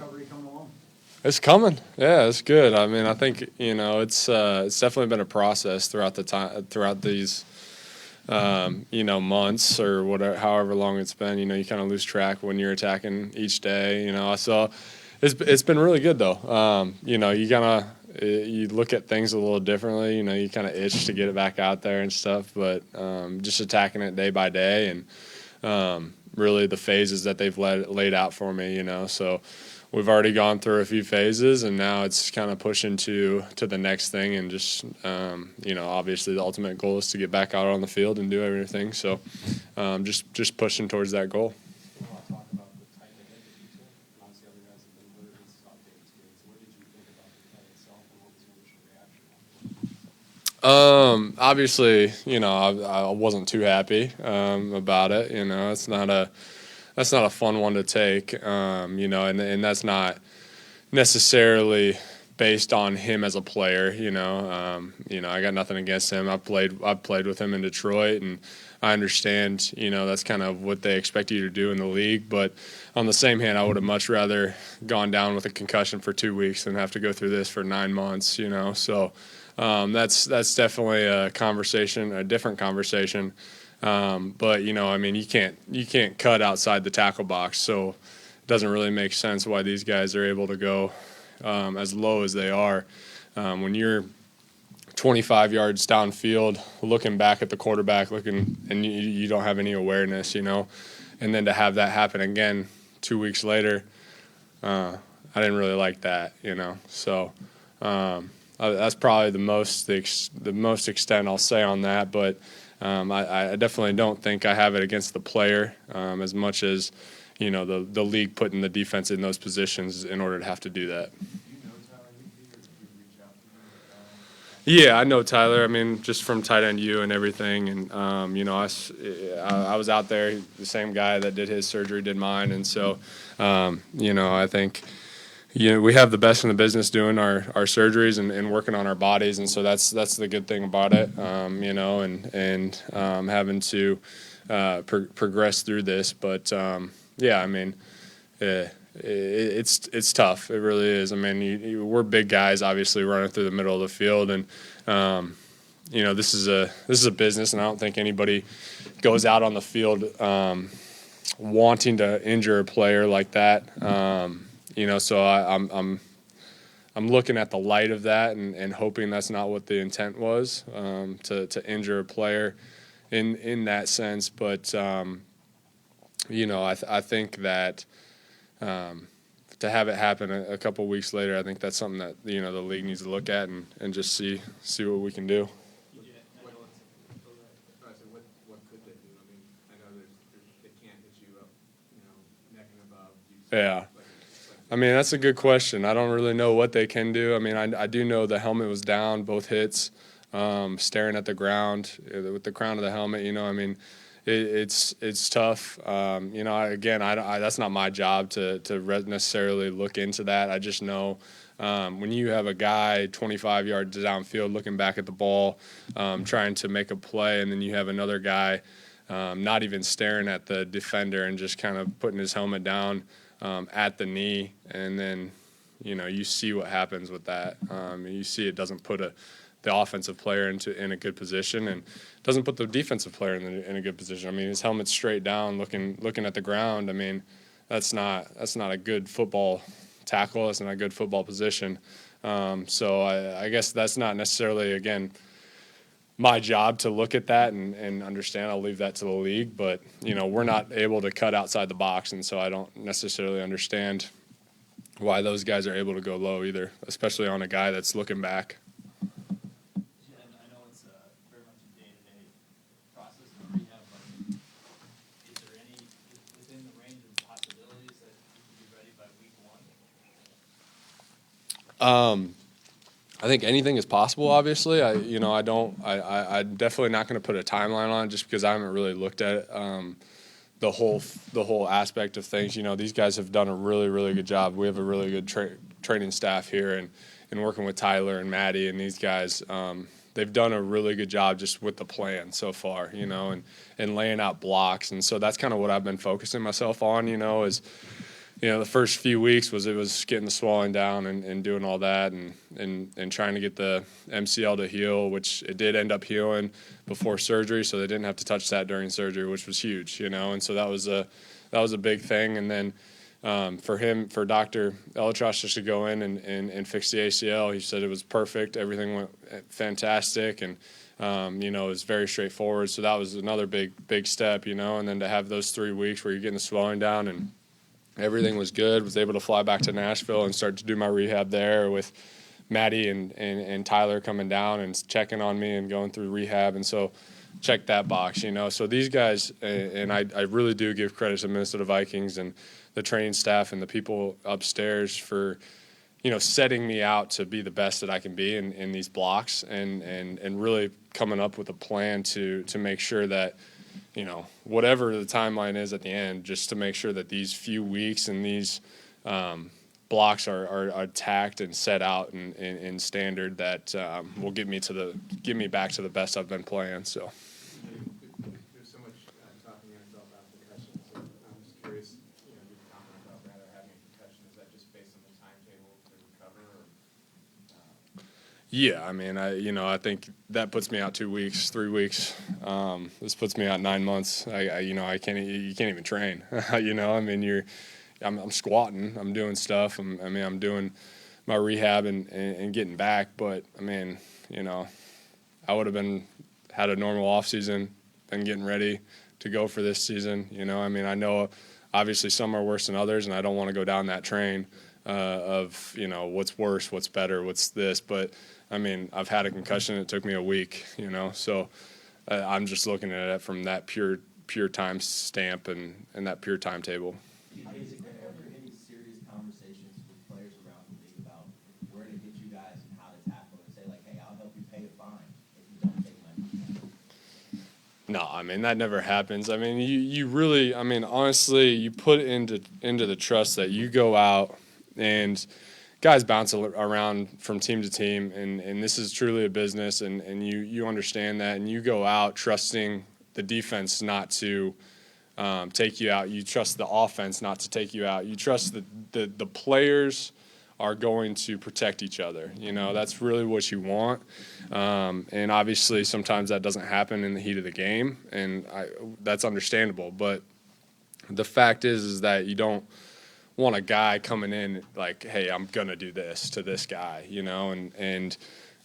recovery coming along? It's coming. Yeah, it's good. I mean, I think it's definitely been a process throughout these months or whatever, however long it's been. You kind of lose track when you're attacking each day. So it's been really good though. You look at things a little differently. You kind of itch to get it back out there and stuff, but just attacking it day by day and really the phases that they've laid out for me. So we've already gone through a few phases, and now it's kind of pushing to the next thing, and just obviously the ultimate goal is to get back out on the field and do everything. So just pushing towards that goal. Obviously, I wasn't too happy about it. It's not a fun one to take. And that's not necessarily based on him as a player. I got nothing against him. I've played with him in Detroit, and I understand. That's kind of what they expect you to do in the league. But on the same hand, I would have much rather gone down with a concussion for 2 weeks than have to go through this for 9 months. So. That's definitely a different conversation. But you can't cut outside the tackle box, so it doesn't really make sense why these guys are able to go as low as they are. When you're 25 yards downfield, looking back at the quarterback, and you don't have any awareness, and then to have that happen again 2 weeks later, I didn't really like that, So. That's probably the most extent I'll say on that, but I definitely don't think I have it against the player as much as the league putting the defense in those positions in order to have to do that. Yeah, I know Tyler. I mean, just from tight end U and everything, and I was out there. The same guy that did his surgery did mine, and so I think. We have the best in the business doing our surgeries and working on our bodies, and so that's the good thing about it, and having to progress through this. But it's tough. It really is. I mean, we're big guys, obviously running through the middle of the field, and this is a business, and I don't think anybody goes out on the field wanting to injure a player like that. So I'm looking at the light of that and hoping that's not what the intent was, to injure a player in that sense. But I think that to have it happen a couple weeks later, I think that's something that the league needs to look at and just see what we can do. What could they do? I mean, I know they can't hit you up, neck and above. Yeah. I mean, that's a good question. I don't really know what they can do. I mean, I do know the helmet was down, both hits, staring at the ground with the crown of the helmet. I mean, it's tough. That's not my job to necessarily look into that. I just know when you have a guy 25 yards downfield looking back at the ball, trying to make a play, and then you have another guy not even staring at the defender and just kind of putting his helmet down at the knee, and then you see what happens with that. You see it doesn't put the offensive player in a good position, and doesn't put the defensive player in a good position. I mean, his helmet's straight down, looking at the ground. I mean, that's not a good football tackle. That's not a good football position. So I guess that's not necessarily, again, my job to look at that and understand. I'll leave that to the league, but we're not able to cut outside the box, and so I don't necessarily understand why those guys are able to go low either, especially on a guy that's looking back. Yeah, and I know it's very much a day-to-day process in rehab, but is there any within the range of possibilities that you could be ready by week 1? I think anything is possible. Obviously, I'm definitely not going to put a timeline on it just because I haven't really looked at the whole aspect of things. These guys have done a really, really good job. We have a really good training staff here, and working with Tyler and Maddie and these guys, they've done a really good job just with the plan so far. And laying out blocks, and so that's kind of what I've been focusing myself on. the first few weeks was getting the swelling down and doing all that and trying to get the MCL to heal, which it did end up healing before surgery, so they didn't have to touch that during surgery, which was huge, and so that was a big thing. And then for Dr. Elitrosh just to go in and fix the ACL, he said it was perfect. Everything went fantastic, and it was very straightforward. So that was another big step, and then to have those 3 weeks where you're getting the swelling down and everything was good. Was able to fly back to Nashville and start to do my rehab there with Maddie and Tyler coming down and checking on me and going through rehab. And so check that box, So these guys, and I really do give credit to Minnesota Vikings and the training staff and the people upstairs for, setting me out to be the best that I can be in these blocks and really coming up with a plan to make sure that, whatever the timeline is at the end, just to make sure that these few weeks and these blocks are attacked and set out in standard that will get me back to the best I've been playing. So. There's so much talking in NFL about concussion, so I'm just curious, your comment about rather having a concussion. Is that just based on the timetable to recover? Yeah, I think that puts me out 2 weeks, 3 weeks. This puts me out 9 months. You can't even train. I'm squatting, I'm doing stuff. I'm doing my rehab and getting back. But I would have had a normal off season, been getting ready to go for this season. I know obviously some are worse than others, and I don't want to go down that train of what's worse, what's better, what's this. But I've had a concussion. It took me a week. So I'm just looking at it from that pure time stamp and that pure timetable. Is there ever any serious conversations with players around the league about where to get you guys and how to tackle it? Say, like, hey, I'll help you pay a fine if you don't take my No, that never happens. You really, honestly, you put into the trust that you go out and guys bounce around from team to team, and this is truly a business, and you understand that, and you go out trusting the defense not to take you out. You trust the offense not to take you out. You trust the players are going to protect each other. That's really what you want. And obviously sometimes that doesn't happen in the heat of the game, and that's understandable. But the fact is that you don't want a guy coming in like, hey, I'm going to do this to this guy, and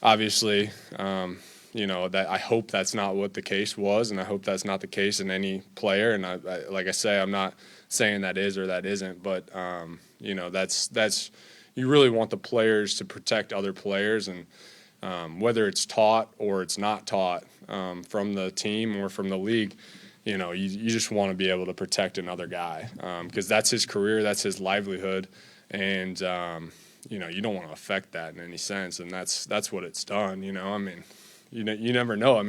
obviously, that I hope that's not what the case was, and I hope that's not the case in any player. And I like I say, I'm not saying that is or that isn't, but that's you really want the players to protect other players, and whether it's taught or it's not taught from the team or from the league, you just want to be able to protect another guy because that's his career, that's his livelihood, and you don't want to affect that in any sense, and that's what it's done. You never know.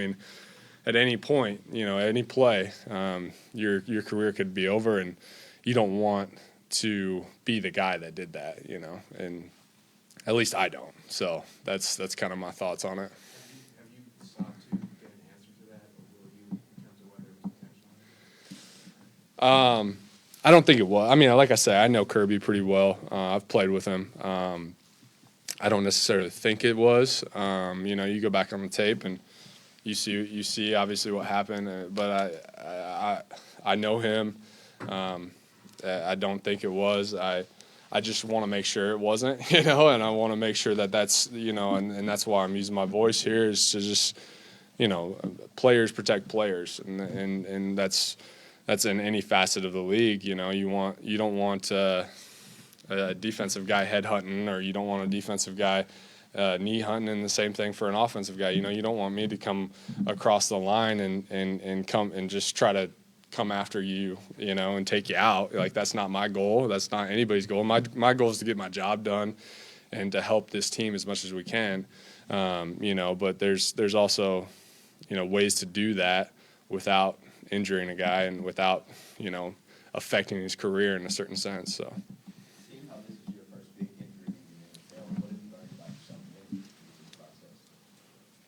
At any point, any play, your career could be over, and you don't want to be the guy that did that, and at least I don't. So that's kind of my thoughts on it. Have you sought to get an answer to that, or will you, in terms of whether it was intentional? I don't think it was. Like I say, I know Kerby pretty well. I've played with him. I don't necessarily think it was. You go back on the tape and you see obviously what happened, but I know him. I don't think it was. I just want to make sure it wasn't, and I want to make sure that's, and that's why I'm using my voice here is to just, players protect players, and that's in any facet of the league. You don't want a defensive guy head hunting, or you don't want a defensive guy knee hunting, and the same thing for an offensive guy. You don't want me to come across the line and come and just try to come after you, and take you out. Like, that's not my goal. That's not anybody's goal. My goal is to get my job done and to help this team as much as we can. But there's also, ways to do that without injuring a guy and without, affecting his career in a certain sense. So. Seeing how this is your first big injury in the NFL, what have you learned about yourself in this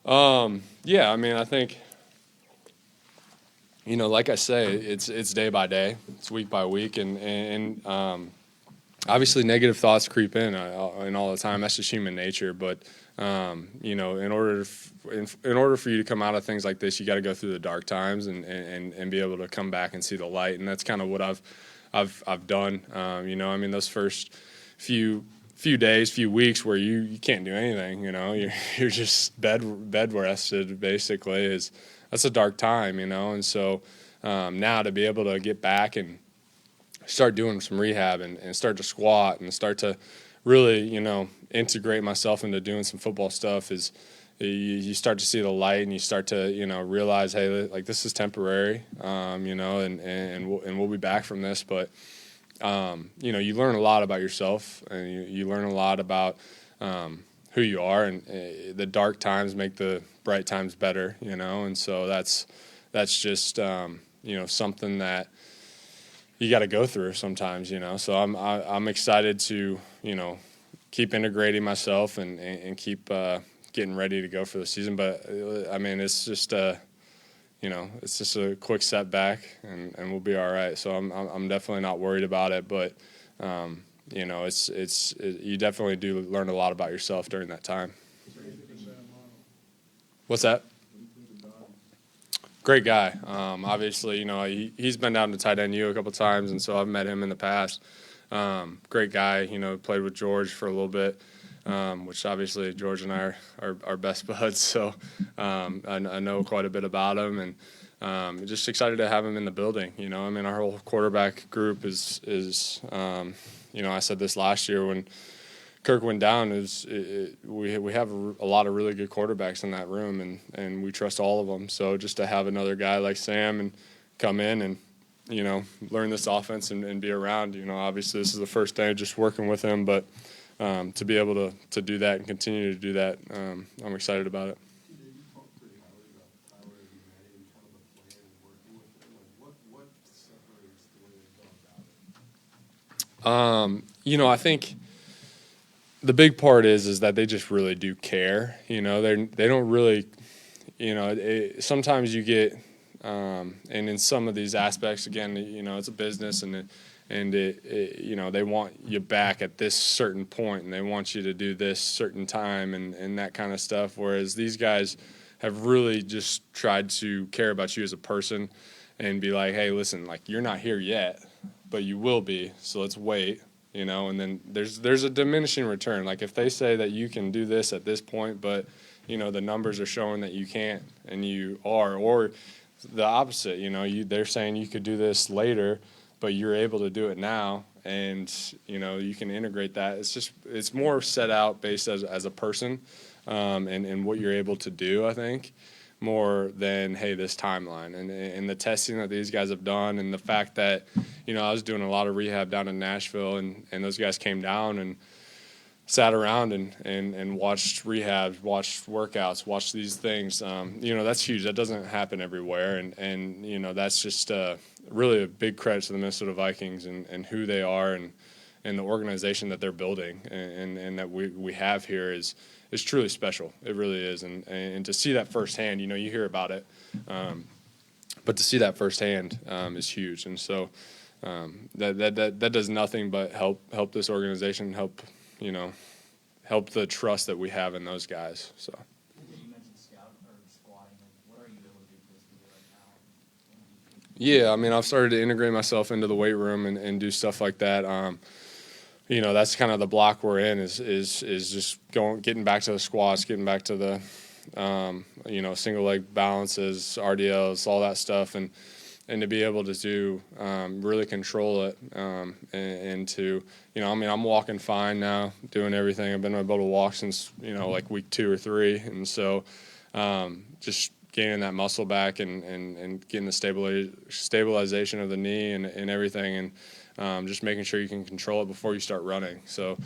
process? Yeah, I think, like I say, it's day by day, it's week by week, and obviously negative thoughts creep in and all the time. That's just human nature. But you know, in order for you to come out of things like this, you got to go through the dark times and be able to come back and see the light. And that's kind of what I've done. You know, I mean, those first few days, few weeks where you can't do anything. You know, you're just bed rested basically. That's a dark time. You know, and so now to be able to get back and start doing some rehab and start to squat and start to really, you know, integrate myself into doing some football stuff is you start to see the light and you start to, you know, realize, hey, like this is temporary, you know, and we'll be back from this. But, you know, you learn a lot about yourself and you learn a lot about who you are, and the dark times make the bright times better, you know, and so that's just, you know, something that you got to go through sometimes, you know. So I'm excited to, you know, keep integrating myself and keep getting ready to go for the season. But I mean, it's just you know, it's just a quick setback, and we'll be all right. So I'm definitely not worried about it. But you know, you definitely do learn a lot about yourself during that time. What's that? Great guy. Obviously, you know, he's been down to tight end U a couple times, and so I've met him in the past. Great guy. You know, played with George for a little bit, which obviously George and I are best buds. So I know quite a bit about him, and just excited to have him in the building. You know, I mean, our whole quarterback group is you know, I said this last year when Kirk went down, we have a lot of really good quarterbacks in that room, and we trust all of them. So just to have another guy like Sam and come in and, you know, learn this offense and be around, you know, obviously this is the first day just working with him, but to be able to do that and continue to do that, I'm excited about it. You talked pretty highly about Tyler and Maddie and kind of the plan and working with them. Like, what separates the way they've gone about it? You know, I think the big part is that they just really do care. You know, they don't really, you know, sometimes you get, and in some of these aspects, again, you know, it's a business and you know, they want you back at this certain point and they want you to do this certain time and that kind of stuff. Whereas these guys have really just tried to care about you as a person and be like, hey, listen, like you're not here yet, but you will be. So let's wait. You know, and then there's a diminishing return. Like if they say that you can do this at this point, but, you know, the numbers are showing that you can't and you are, or the opposite, you know, they're saying you could do this later, but you're able to do it now, and, you know, you can integrate that. It's more set out based as a person and what you're able to do, I think, more than, hey, this timeline. And the testing that these guys have done and the fact that, you know, I was doing a lot of rehab down in Nashville, and those guys came down and sat around and watched rehabs, watched workouts, watched these things. You know, that's huge. That doesn't happen everywhere. And you know, that's just really a big credit to the Minnesota Vikings and who they are and the organization that they're building and that we have here is truly special. It really is. And to see that firsthand, you know, you hear about it, but to see that firsthand is huge. And so that does nothing but help this organization, help the trust that we have in those guys. So. You mentioned squatting. What are you able to do physically right now? Yeah, I mean, I've started to integrate myself into the weight room and do stuff like that. You know, that's kind of the block we're in is just getting back to the squats, getting back to the, you know, single leg balances, RDLs, all that stuff, and to be able to do really control it and to, you know, I mean, I'm walking fine now, doing everything. I've been able to walk since, you know, like week 2 or 3, and so just gaining that muscle back and getting the stabilization of the knee and everything, and just making sure you can control it before you start running. So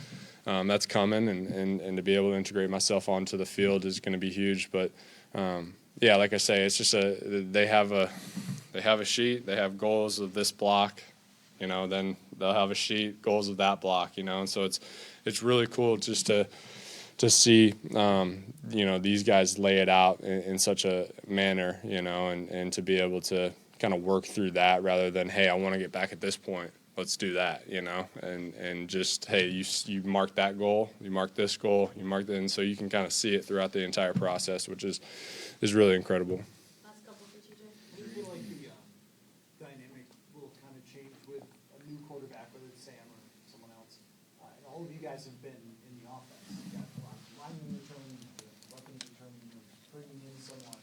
that's coming, and to be able to integrate myself onto the field is going to be huge. But yeah, like I say, it's just they have a sheet, they have goals of this block, you know, then they'll have a sheet, goals of that block, you know, and so it's really cool just to see, you know, these guys lay it out in such a manner, you know, and to be able to kind of work through that rather than, hey, I want to get back at this point, let's do that, and just, hey, you mark that goal, you mark this goal, you mark that, and so you can kind of see it throughout the entire process, which is really incredible. Last couple for TJ. Do you feel like the dynamic will kind of change with a new quarterback, whether it's Sam or someone else? And all of you guys have been in the offense. You got a lot of linemen returning, weapons returning, bringing in someone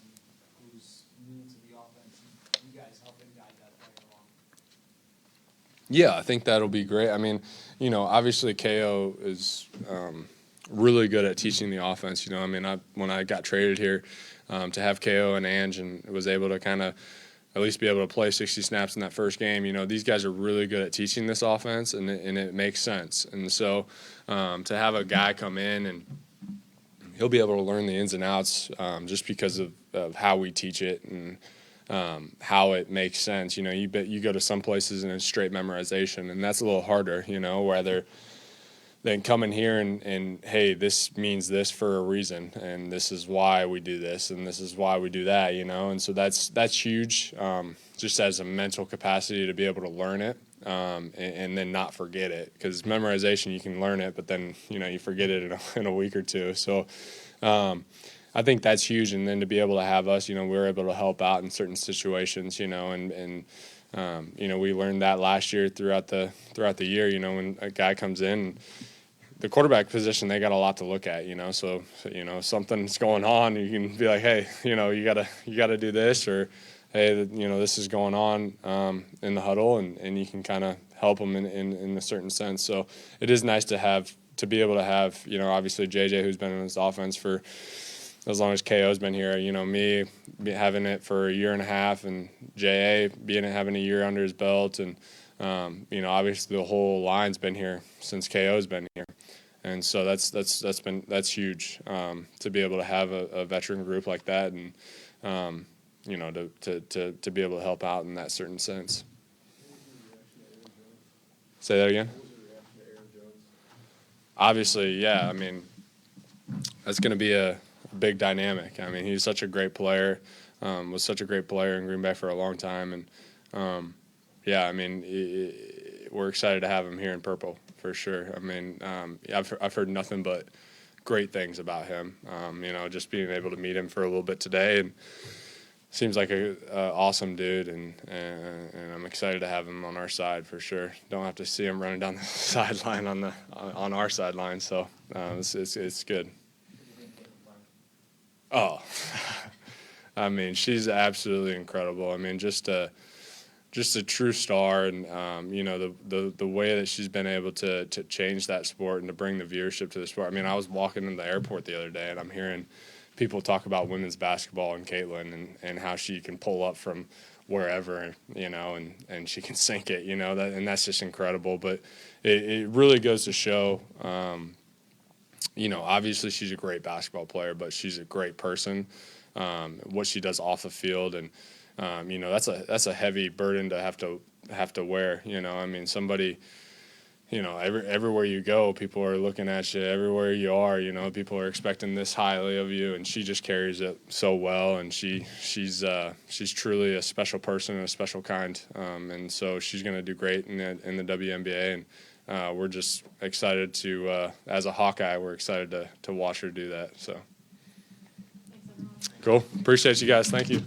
who's new to the offense, and you guys helping guide that player along. Yeah, I think that'll be great. I mean, obviously KO is really good at teaching the offense. I mean, when I got traded here, to have KO and Ange and was able to kind of at least be able to play 60 snaps in that first game, these guys are really good at teaching this offense, and it makes sense. And so to have a guy come in and he'll be able to learn the ins and outs just because of how we teach it and how it makes sense. You go to some places and it's straight memorization, and that's a little harder, rather than coming here and hey, this means this for a reason, and this is why we do this, and this is why we do that, and so that's huge, just as a mental capacity to be able to learn it and then not forget it, because memorization, you can learn it, but then you forget it in a week or two. So I think that's huge, and then to be able to have us, we're able to help out in certain situations, and we learned that last year throughout the year, when a guy comes in, the quarterback position, they got a lot to look at, so something's going on, you can be like, hey, you gotta do this, or hey, this is going on in the huddle, and you can kind of help them in a certain sense. So it is nice to be able to have, obviously JJ, who's been in this offense for as long as KO's been here, me having it for a year and a half, and JA having a year under his belt, and obviously the whole line's been here since KO's been here, and so that's huge to be able to have a veteran group like that, and to be able to help out in that certain sense. Say that again. Obviously, yeah. I mean, that's going to be a big dynamic. I mean, he's such a great player, was such a great player in Green Bay for a long time. And, yeah, I mean, we're excited to have him here in purple for sure. I mean, I've heard nothing but great things about him, just being able to meet him for a little bit today. And seems like a awesome dude, and I'm excited to have him on our side for sure. Don't have to see him running down the sideline on our sideline, so it's good. Oh, I mean, she's absolutely incredible. I mean, just a true star, and the way that she's been able to change that sport and to bring the viewership to the sport. I mean, I was walking in the airport the other day, and I'm hearing people talk about women's basketball and Caitlin and how she can pull up from wherever, and she can sink it, and that's just incredible. But it really goes to show. Obviously she's a great basketball player, but she's a great person. What she does off the field, and that's a heavy burden to have to wear. I mean, somebody, everywhere you go, people are looking at you. Everywhere you are, people are expecting this highly of you, and she just carries it so well. And she's truly a special person and a special kind. And so she's going to do great in the WNBA. And we're just excited to, as a Hawkeye, we're excited to watch her do that. So, Thanks, everyone. cool. Appreciate you guys. Thank you.